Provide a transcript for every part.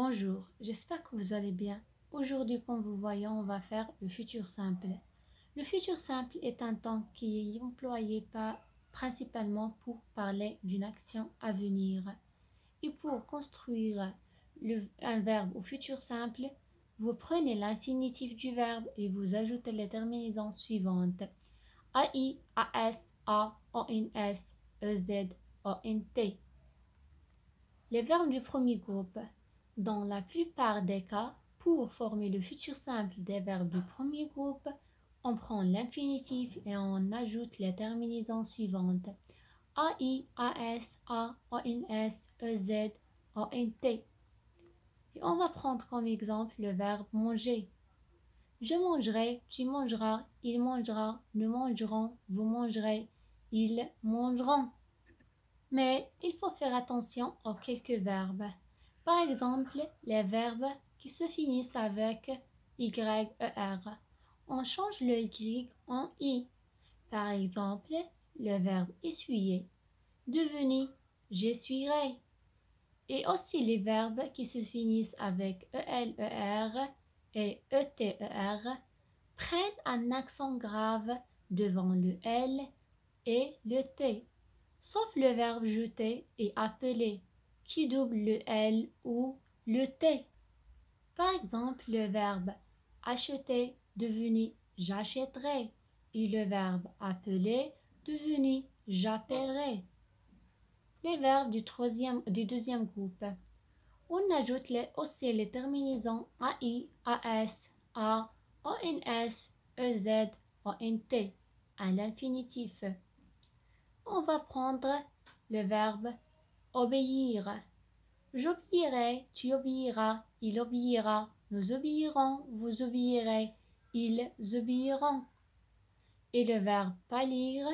Bonjour, j'espère que vous allez bien. Aujourd'hui, comme vous voyez, on va faire le futur simple. Le futur simple est un temps qui est employé principalement pour parler d'une action à venir. Et pour construire un verbe au futur simple, vous prenez l'infinitif du verbe et vous ajoutez les terminaisons suivantes. AI, AS, A, ONS, EZ, ONT. Les verbes du premier groupe. Dans la plupart des cas, pour former le futur simple des verbes du premier groupe, on prend l'infinitif et on ajoute les terminaisons suivantes. AI, AS, A, ONS, EZ, ONT. Et on va prendre comme exemple le verbe manger. Je mangerai, tu mangeras, il mangera, nous mangerons, vous mangerez, ils mangeront. Mais il faut faire attention aux quelques verbes. Par exemple, les verbes qui se finissent avec YER. On change le Y en I. Par exemple, le verbe essuyer. Devenir, j'essuierai. Et aussi les verbes qui se finissent avec ELER et ETER prennent un accent grave devant le L et le T. Sauf le verbe jeter et appeler, qui double le L ou le T. Par exemple, le verbe acheter devenu j'achèterai et le verbe appeler devenu j'appellerai. Les verbes du deuxième groupe. On ajoute aussi les terminaisons AI, AS, A, ONS, EZ, ONT à l'infinitif. On va prendre le verbe obéir. J'obéirai, tu obéiras, il obéira, nous obéirons, vous obéirez, ils obéiront. Et le verbe pâlir.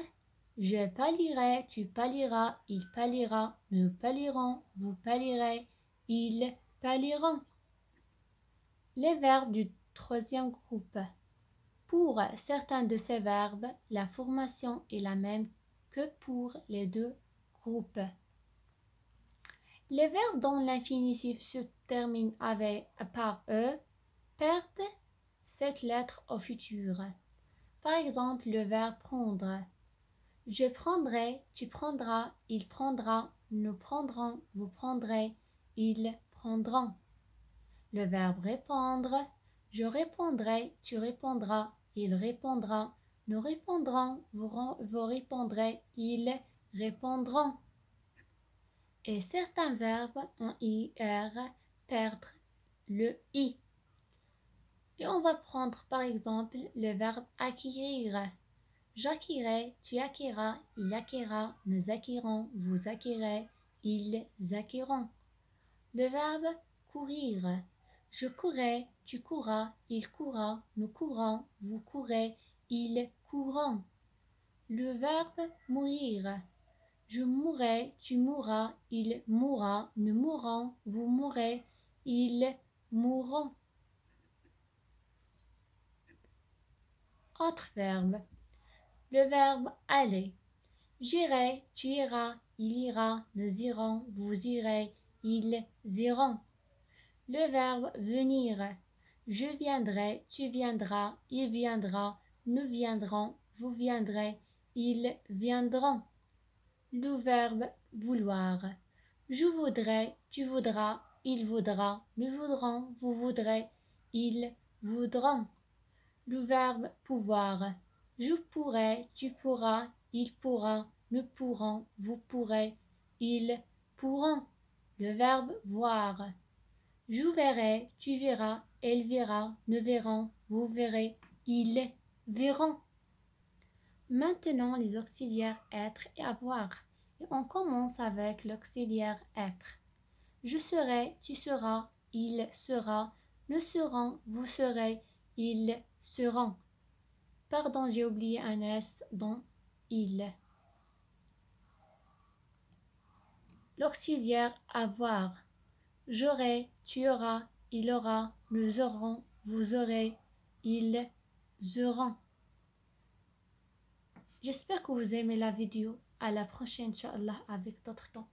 Je pâlirai, tu pâliras, il pâlira, nous pâlirons, vous pâlirez, ils pâliront. Les verbes du troisième groupe. Pour certains de ces verbes, la formation est la même que pour les deux groupes. Les verbes dont l'infinitif se termine par E perdent cette lettre au futur. Par exemple, le verbe prendre. Je prendrai, tu prendras, il prendra, nous prendrons, vous prendrez, ils prendront. Le verbe répondre. Je répondrai, tu répondras, il répondra, nous répondrons, vous répondrez, ils répondront. Et certains verbes en IR perdent le I. Et on va prendre par exemple le verbe acquérir. J'acquérai, tu acquéras, il acquérera, nous acquérons, vous acquérez, ils acquéreront. Le verbe courir. Je courrai, tu courras, il courra, nous courons, vous courez, ils courront. Le verbe mourir. Je mourrai, tu mourras, il mourra, nous mourrons, vous mourrez, ils mourront. Autre verbe. Le verbe aller. J'irai, tu iras, il ira, nous irons, vous irez, ils iront. Le verbe venir. Je viendrai, tu viendras, il viendra, nous viendrons, vous viendrez, ils viendront. Le verbe vouloir. Je voudrais, tu voudras, il voudra, nous voudrons, vous voudrez, ils voudront. Le verbe pouvoir. Je pourrai, tu pourras, il pourra, nous pourrons, vous pourrez, ils pourront. Le verbe voir. Je verrai, tu verras, elle verra, nous verrons, vous verrez, ils verront. Maintenant, les auxiliaires être et avoir. Et on commence avec l'auxiliaire être. Je serai, tu seras, il sera, nous serons, vous serez, ils seront. Pardon, j'ai oublié un S dans il. L'auxiliaire avoir. J'aurai, tu auras, il aura, nous aurons, vous aurez, ils auront. J'espère que vous aimez la vidéo. À la prochaine, Inch'Allah, avec d'autres temps.